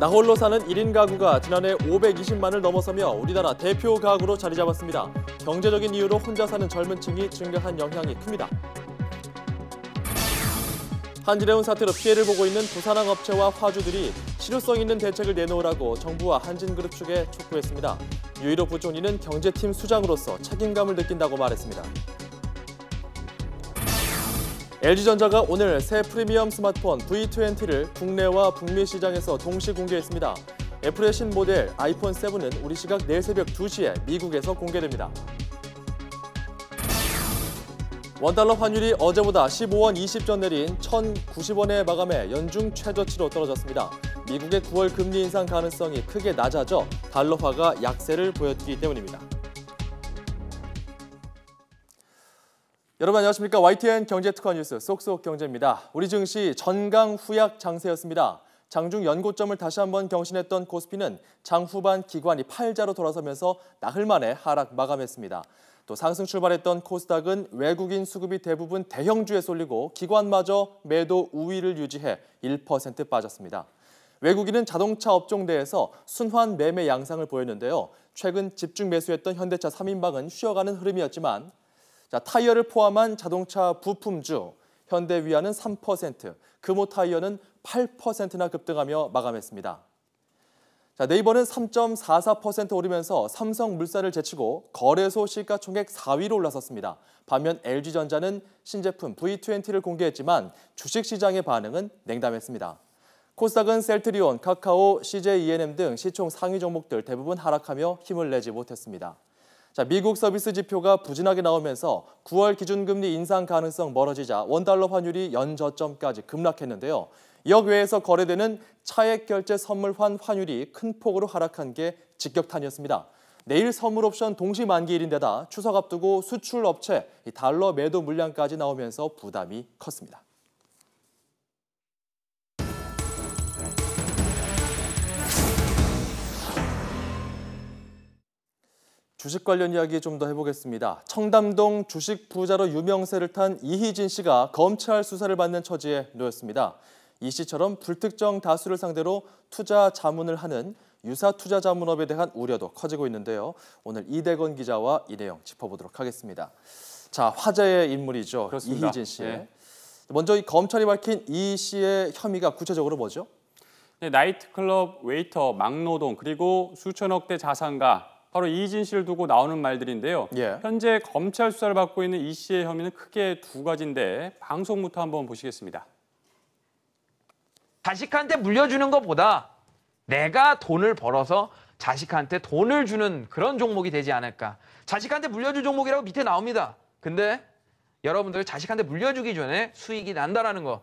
나홀로 사는 1인 가구가 지난해 520만을 넘어서며 우리나라 대표 가구로 자리 잡았습니다. 경제적인 이유로 혼자 사는 젊은 층이 증가한 영향이 큽니다. 한진해운 사태로 피해를 보고 있는 부산항 업체와 화주들이 실효성 있는 대책을 내놓으라고 정부와 한진그룹 측에 촉구했습니다. 유일호 부총리는 경제팀 수장으로서 책임감을 느낀다고 말했습니다. LG전자가 오늘 새 프리미엄 스마트폰 V20를 국내와 북미 시장에서 동시 공개했습니다. 애플의 신모델 아이폰 7은 우리 시각 내일 새벽 2시에 미국에서 공개됩니다. 원달러 환율이 어제보다 15원 20전 내린 1,090원에 마감해 연중 최저치로 떨어졌습니다. 미국의 9월 금리 인상 가능성이 크게 낮아져 달러화가 약세를 보였기 때문입니다. 여러분 안녕하십니까? YTN 경제특화 뉴스 쏙쏙 경제입니다. 우리 증시 전강 후약 장세였습니다. 장중 연고점을 다시 한번 경신했던 코스피는 장 후반 기관이 팔자로 돌아서면서 나흘 만에 하락 마감했습니다. 또 상승 출발했던 코스닥은 외국인 수급이 대부분 대형주에 쏠리고 기관마저 매도 우위를 유지해 1% 빠졌습니다. 외국인은 자동차 업종 내에서 순환 매매 양상을 보였는데요. 최근 집중 매수했던 현대차 3인방은 쉬어가는 흐름이었지만 타이어를 포함한 자동차 부품주, 현대위아는 3%, 금호타이어는 8%나 급등하며 마감했습니다. 네이버는 3.44% 오르면서 삼성물산을 제치고 거래소 시가총액 4위로 올라섰습니다. 반면 LG전자는 신제품 V20를 공개했지만 주식시장의 반응은 냉담했습니다. 코스닥은 셀트리온, 카카오, CJ ENM 등 시총 상위 종목들 대부분 하락하며 힘을 내지 못했습니다. 미국 서비스 지표가 부진하게 나오면서 9월 기준금리 인상 가능성 멀어지자 원달러 환율이 연저점까지 급락했는데요. 역외에서 거래되는 차액결제 선물환 환율이 큰 폭으로 하락한 게 직격탄이었습니다. 내일 선물 옵션 동시 만기일인데다 추석 앞두고 수출 업체 달러 매도 물량까지 나오면서 부담이 컸습니다. 주식 관련 이야기 좀 더 해보겠습니다. 청담동 주식 부자로 유명세를 탄 이희진 씨가 검찰 수사를 받는 처지에 놓였습니다. 이 씨처럼 불특정 다수를 상대로 투자 자문을 하는 유사 투자 자문업에 대한 우려도 커지고 있는데요. 오늘 이대건 기자와 이 내용 짚어보도록 하겠습니다. 자, 화제의 인물이죠. 그렇습니다. 이희진 씨. 네. 먼저 이 검찰이 밝힌 이 씨의 혐의가 구체적으로 뭐죠? 네, 나이트클럽 웨이터, 막노동, 그리고 수천억대 자산가, 바로 이희진 씨를 두고 나오는 말들인데요. 현재 검찰 수사를 받고 있는 이 씨의 혐의는 크게 두 가지인데 방송부터 한번 보시겠습니다. 자식한테 물려주는 것보다 내가 돈을 벌어서 자식한테 돈을 주는 그런 종목이 되지 않을까. 자식한테 물려줄 종목이라고 밑에 나옵니다. 근데 여러분들 자식한테 물려주기 전에 수익이 난다라는 거.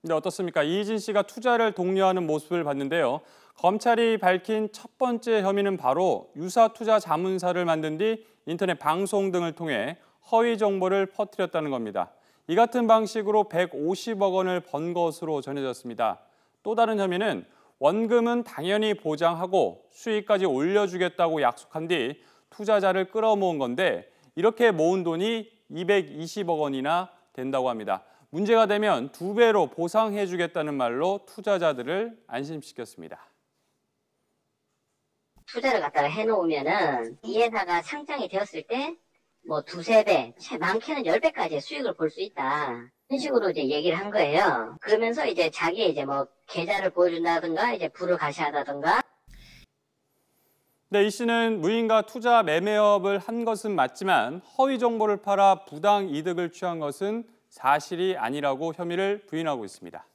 네, 어떻습니까? 이희진 씨가 투자를 독려하는 모습을 봤는데요. 검찰이 밝힌 첫 번째 혐의는 바로 유사 투자 자문사를 만든 뒤 인터넷 방송 등을 통해 허위 정보를 퍼뜨렸다는 겁니다. 이 같은 방식으로 150억 원을 번 것으로 전해졌습니다. 또 다른 혐의는 원금은 당연히 보장하고 수익까지 올려주겠다고 약속한 뒤 투자자를 끌어모은 건데 이렇게 모은 돈이 220억 원이나 된다고 합니다. 문제가 되면 2배로 보상해주겠다는 말로 투자자들을 안심시켰습니다. 투자를 갖다가 해놓으면은 이 회사가 상장이 되었을 때 뭐 2~3배, 많게는 10배까지 수익을 볼 수 있다. 이런 식으로 이제 얘기를 한 거예요. 그러면서 이제 자기의 이제 뭐 계좌를 보여준다든가 이제 부를 가시하다든가. 네, 이 씨는 무인가 투자 매매업을 한 것은 맞지만 허위 정보를 팔아 부당 이득을 취한 것은 사실이 아니라고 혐의를 부인하고 있습니다.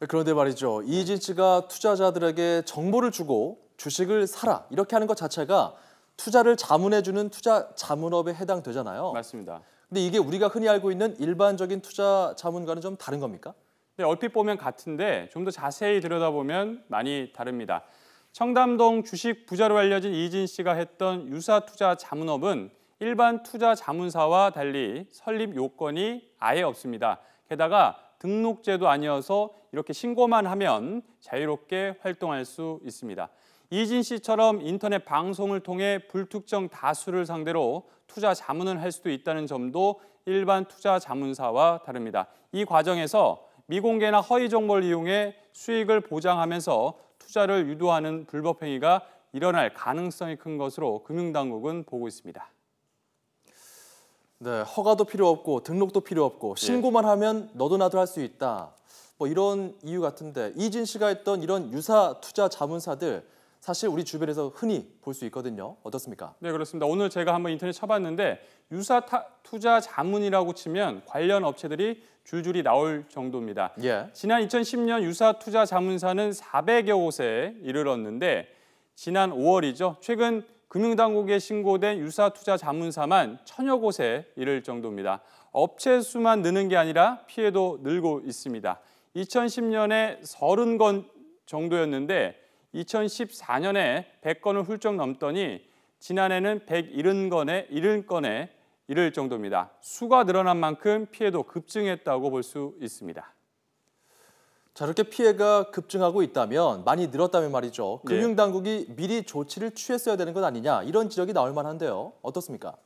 그런데 말이죠. 이희진 씨가 투자자들에게 정보를 주고 주식을 사라 이렇게 하는 것 자체가 투자를 자문해주는 투자 자문업에 해당되잖아요. 맞습니다. 근데 이게 우리가 흔히 알고 있는 일반적인 투자 자문과는 좀 다른 겁니까? 네, 얼핏 보면 같은데 좀 더 자세히 들여다보면 많이 다릅니다. 청담동 주식 부자로 알려진 이희진 씨가 했던 유사 투자 자문업은 일반 투자 자문사와 달리 설립 요건이 아예 없습니다. 게다가 등록제도 아니어서 이렇게 신고만 하면 자유롭게 활동할 수 있습니다. 이희진 씨처럼 인터넷 방송을 통해 불특정 다수를 상대로 투자 자문을 할 수도 있다는 점도 일반 투자 자문사와 다릅니다. 이 과정에서 미공개나 허위 정보를 이용해 수익을 보장하면서 투자를 유도하는 불법 행위가 일어날 가능성이 큰 것으로 금융당국은 보고 있습니다. 네, 허가도 필요 없고 등록도 필요 없고 신고만 하면 너도 나도 할 수 있다. 뭐 이런 이유 같은데 이진 씨가 했던 이런 유사 투자 자문사들 사실 우리 주변에서 흔히 볼 수 있거든요. 어떻습니까? 네, 그렇습니다. 오늘 제가 한번 인터넷 쳐봤는데 유사 투자 자문이라고 치면 관련 업체들이 줄줄이 나올 정도입니다. 예. 지난 2010년 유사 투자 자문사는 400여 곳에 이르렀는데 지난 5월이죠. 최근 금융당국에 신고된 유사 투자 자문사만 1000여 곳에 이를 정도입니다. 업체 수만 느는 게 아니라 피해도 늘고 있습니다. 2010년에 30건 정도였는데 2014년에 100건을 훌쩍 넘더니 지난해는 170건에 이를 정도입니다. 수가 늘어난 만큼 피해도 급증했다고 볼 수 있습니다. 자, 이렇게 피해가 급증하고 있다면 많이 늘었다면 말이죠. 네. 금융당국이 미리 조치를 취했어야 되는 것 아니냐 이런 지적이 나올 만한데요. 어떻습니까?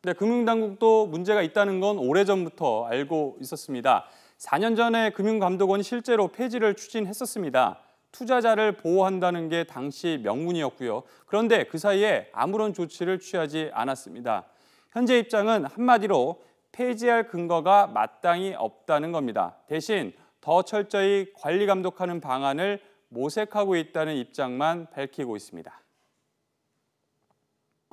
네, 금융당국도 문제가 있다는 건 오래전부터 알고 있었습니다. 4년 전에 금융감독원이 실제로 폐지를 추진했었습니다. 투자자를 보호한다는 게 당시 명분이었고요. 그런데 그 사이에 아무런 조치를 취하지 않았습니다. 현재 입장은 한마디로 폐지할 근거가 마땅히 없다는 겁니다. 대신 더 철저히 관리 감독하는 방안을 모색하고 있다는 입장만 밝히고 있습니다.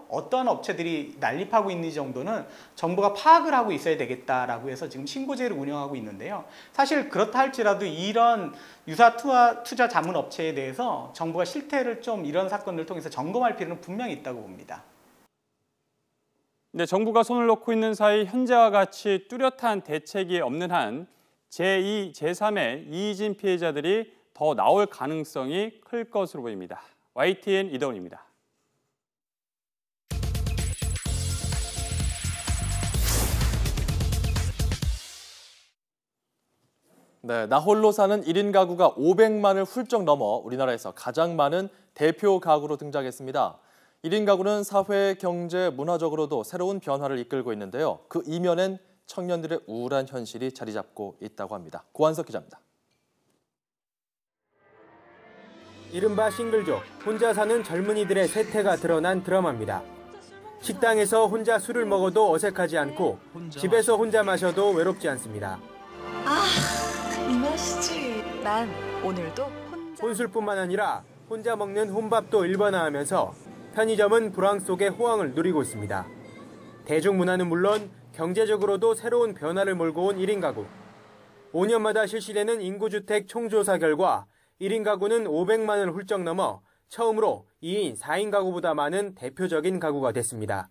어떤 업체들이 난립하고 있는지 정도는 정부가 파악을 하고 있어야 되겠다라고 해서 지금 신고제를 운영하고 있는데요. 사실 그렇다 할지라도 이런 유사 투자 자문 업체에 대해서 정부가 실태를 좀 이런 사건을 통해서 점검할 필요는 분명히 있다고 봅니다. 네, 정부가 손을 놓고 있는 사이 현재와 같이 뚜렷한 대책이 없는 한 제2, 제3의 이의진 피해자들이 더 나올 가능성이 클 것으로 보입니다. YTN 이더훈입니다. 네, 나 홀로 사는 1인 가구가 500만을 훌쩍 넘어 우리나라에서 가장 많은 대표 가구로 등장했습니다. 1인 가구는 사회, 경제, 문화적으로도 새로운 변화를 이끌고 있는데요. 그 이면엔 청년들의 우울한 현실이 자리 잡고 있다고 합니다. 고한석 기자입니다. 이른바 싱글족, 혼자 사는 젊은이들의 세태가 드러난 드라마입니다. 식당에서 혼자 술을 먹어도 어색하지 않고 집에서 혼자 마셔도 외롭지 않습니다. 이 맛이지. 난 오늘도 혼자. 혼술뿐만 아니라 혼자 먹는 혼밥도 일반화하면서 편의점은 불황 속에 호황을 누리고 있습니다. 대중문화는 물론 경제적으로도 새로운 변화를 몰고 온 1인 가구. 5년마다 실시되는 인구주택 총조사 결과 1인 가구는 500만을 훌쩍 넘어 처음으로 2인, 4인 가구보다 많은 대표적인 가구가 됐습니다.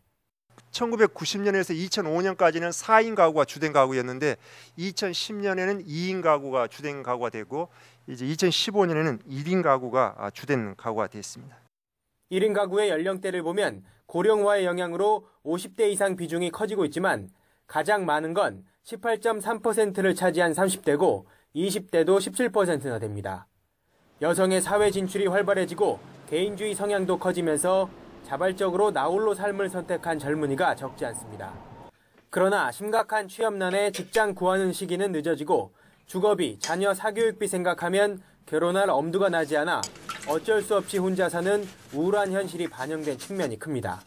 1990년에서 2005년까지는 4인 가구가 주된 가구였는데 2010년에는 2인 가구가 주된 가구가 되고 이제 2015년에는 1인 가구가 주된 가구가 됐습니다. 1인 가구의 연령대를 보면 고령화의 영향으로 50대 이상 비중이 커지고 있지만 가장 많은 건 18.3%를 차지한 30대고 20대도 17%나 됩니다. 여성의 사회 진출이 활발해지고 개인주의 성향도 커지면서 자발적으로 나홀로 삶을 선택한 젊은이가 적지 않습니다. 그러나 심각한 취업난에 직장 구하는 시기는 늦어지고 주거비, 자녀 사교육비 생각하면 결혼할 엄두가 나지 않아 어쩔 수 없이 혼자 사는 우울한 현실이 반영된 측면이 큽니다.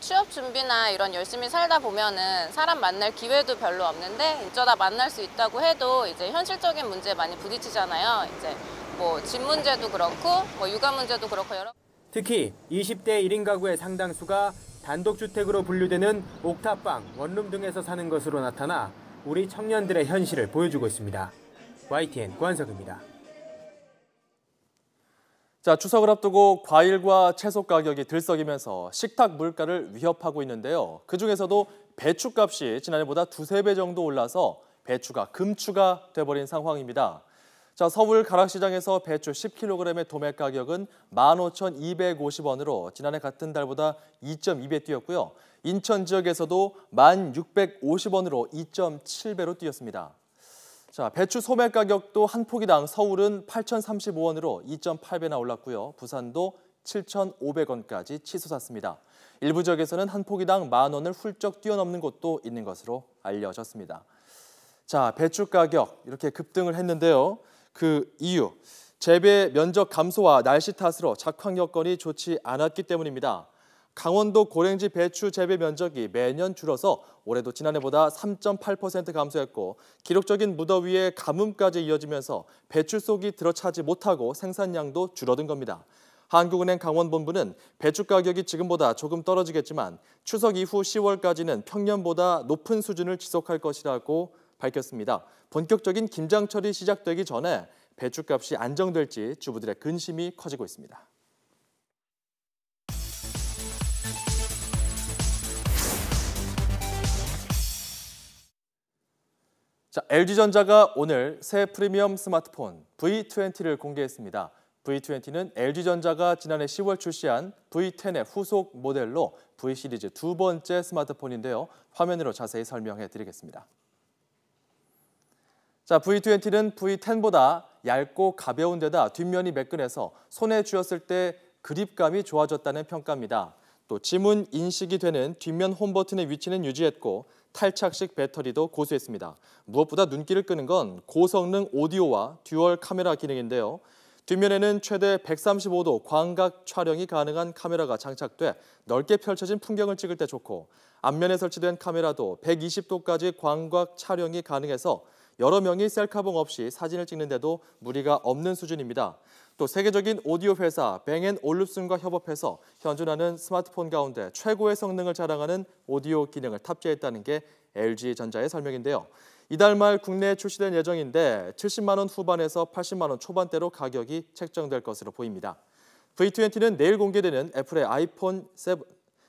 취업 준비나 이런 열심히 살다 보면은 사람 만날 기회도 별로 없는데 어쩌다 만날 수 있다고 해도 이제 현실적인 문제에 많이 부딪히잖아요. 이제 뭐 집 문제도 그렇고 뭐 육아 문제도 그렇고 여러. 특히 20대 1인 가구의 상당수가 단독주택으로 분류되는 옥탑방, 원룸 등에서 사는 것으로 나타나 우리 청년들의 현실을 보여주고 있습니다. YTN 고한석입니다. 자, 추석을 앞두고 과일과 채소 가격이 들썩이면서 식탁 물가를 위협하고 있는데요. 그중에서도 배추값이 지난해보다 2~3배 정도 올라서 배추가 금추가 돼버린 상황입니다. 자, 서울 가락시장에서 배추 10kg의 도매 가격은 15,250원으로 지난해 같은 달보다 2.2배 뛰었고요. 인천 지역에서도 1,650원으로 2.7배로 뛰었습니다. 자, 배추 소매 가격도 한 포기당 서울은 8,035원으로 2.8배나 올랐고요. 부산도 7,500원까지 치솟았습니다. 일부 지역에서는 한 포기당 10,000원을 훌쩍 뛰어넘는 곳도 있는 것으로 알려졌습니다. 자, 배추 가격 이렇게 급등을 했는데요. 그 이유, 재배 면적 감소와 날씨 탓으로 작황 여건이 좋지 않았기 때문입니다. 강원도 고랭지 배추 재배 면적이 매년 줄어서 올해도 지난해보다 3.8% 감소했고 기록적인 무더위에 가뭄까지 이어지면서 배추 속이 들어차지 못하고 생산량도 줄어든 겁니다. 한국은행 강원본부는 배추 가격이 지금보다 조금 떨어지겠지만 추석 이후 10월까지는 평년보다 높은 수준을 지속할 것이라고 밝혔습니다. 본격적인 김장철이 시작되기 전에 배추값이 안정될지 주부들의 근심이 커지고 있습니다. 자, LG전자가 오늘 새 프리미엄 스마트폰 V20를 공개했습니다. V20는 LG전자가 지난해 10월 출시한 V10의 후속 모델로 V 시리즈 두 번째 스마트폰인데요. 화면으로 자세히 설명해 드리겠습니다. 자, V20는 V10보다 얇고 가벼운 데다 뒷면이 매끈해서 손에 쥐었을 때 그립감이 좋아졌다는 평가입니다. 또 지문 인식이 되는 뒷면 홈 버튼의 위치는 유지했고 탈착식 배터리도 고수했습니다. 무엇보다 눈길을 끄는 건 고성능 오디오와 듀얼 카메라 기능인데요. 뒷면에는 최대 135도 광각 촬영이 가능한 카메라가 장착돼 넓게 펼쳐진 풍경을 찍을 때 좋고 앞면에 설치된 카메라도 120도까지 광각 촬영이 가능해서 여러 명이 셀카봉 없이 사진을 찍는데도 무리가 없는 수준입니다. 또 세계적인 오디오 회사 뱅앤올룹슨과 협업해서 현존하는 스마트폰 가운데 최고의 성능을 자랑하는 오디오 기능을 탑재했다는 게 LG전자의 설명인데요. 이달 말 국내에 출시될 예정인데 70만 원 후반에서 80만 원 초반대로 가격이 책정될 것으로 보입니다. V20는 내일 공개되는 애플의 아이폰 7,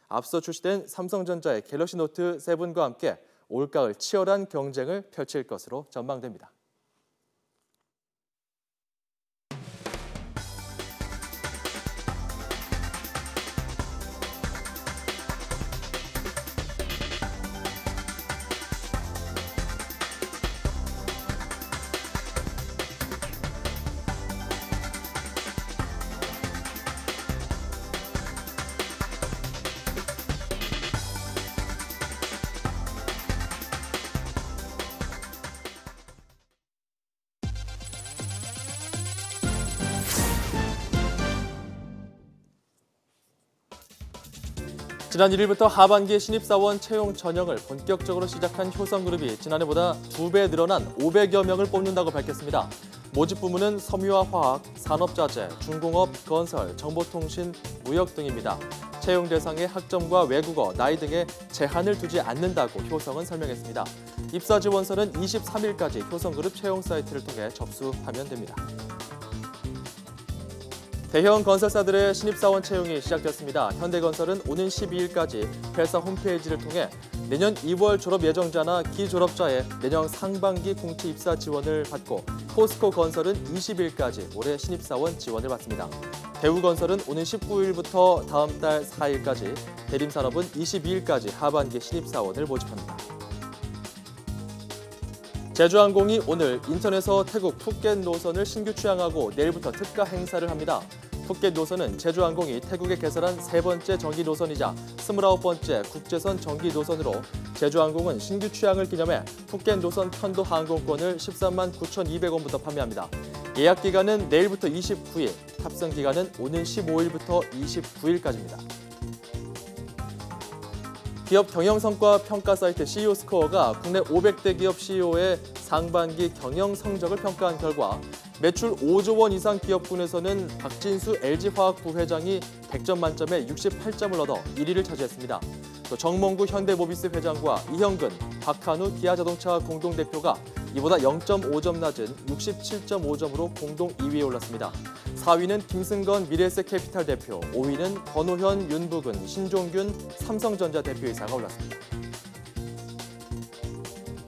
앞서 출시된 삼성전자의 갤럭시 노트 7과 함께 올가을 치열한 경쟁을 펼칠 것으로 전망됩니다. 지난 1일부터 하반기 신입사원 채용 전형을 본격적으로 시작한 효성그룹이 지난해보다 2배 늘어난 500여 명을 뽑는다고 밝혔습니다. 모집 부문은 섬유와 화학, 산업자재, 중공업, 건설, 정보통신, 무역 등입니다. 채용 대상에 학점과 외국어, 나이 등에 제한을 두지 않는다고 효성은 설명했습니다. 입사 지원서는 23일까지 효성그룹 채용 사이트를 통해 접수하면 됩니다. 대형 건설사들의 신입사원 채용이 시작됐습니다. 현대건설은 오는 12일까지 회사 홈페이지를 통해 내년 2월 졸업 예정자나 기졸업자의 내년 상반기 공채 입사 지원을 받고 포스코건설은 20일까지 올해 신입사원 지원을 받습니다. 대우건설은 오는 19일부터 다음 달 4일까지, 대림산업은 22일까지 하반기 신입사원을 모집합니다. 제주항공이 오늘 인천에서 태국 푸켓 노선을 신규 취항하고 내일부터 특가 행사를 합니다. 푸켓 노선은 제주항공이 태국에 개설한 세 번째 정기 노선이자 29번째 국제선 정기 노선으로 제주항공은 신규 취항을 기념해 푸켓 노선 편도 항공권을 13만 9,200원부터 판매합니다. 예약 기간은 내일부터 29일, 탑승 기간은 오는 15일부터 29일까지입니다. 기업 경영성과 평가 사이트 CEO 스코어가 국내 500대 기업 CEO의 상반기 경영 성적을 평가한 결과 매출 5조 원 이상 기업군에서는 박진수 LG화학 부회장이 100점 만점에 68점을 얻어 1위를 차지했습니다. 또 정몽구 현대모비스 회장과 이형근, 박한우 기아자동차 공동대표가 이보다 0.5점 낮은 67.5점으로 공동 2위에 올랐습니다. 4위는 김승건 미래에셋캐피탈 대표, 5위는 권호현, 윤부근, 신종균 삼성전자 대표이사가 올랐습니다.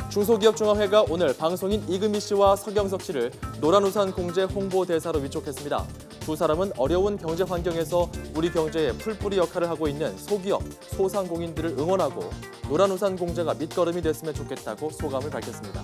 중소기업중앙회가 오늘 방송인 이금희 씨와 서경석 씨를 노란우산 공제 홍보대사로 위촉했습니다. 두 사람은 어려운 경제 환경에서 우리 경제의 풀뿌리 역할을 하고 있는 소기업, 소상공인들을 응원하고 노란우산 공제가 밑거름이 됐으면 좋겠다고 소감을 밝혔습니다.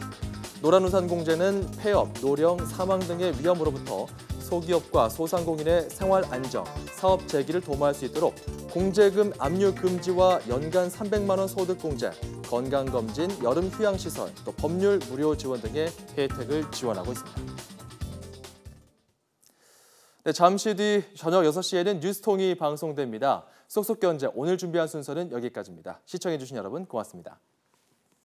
노란우산 공제는 폐업, 노령, 사망 등의 위험으로부터 소기업과 소상공인의 생활 안정, 사업 재기를 도모할 수 있도록 공제금 압류 금지와 연간 300만 원 소득 공제, 건강검진, 여름 휴양시설, 또 법률 무료 지원 등의 혜택을 지원하고 있습니다. 네, 잠시 뒤 저녁 6시에는 뉴스통이 방송됩니다. 쏙쏙 경제 오늘 준비한 순서는 여기까지입니다. 시청해주신 여러분 고맙습니다.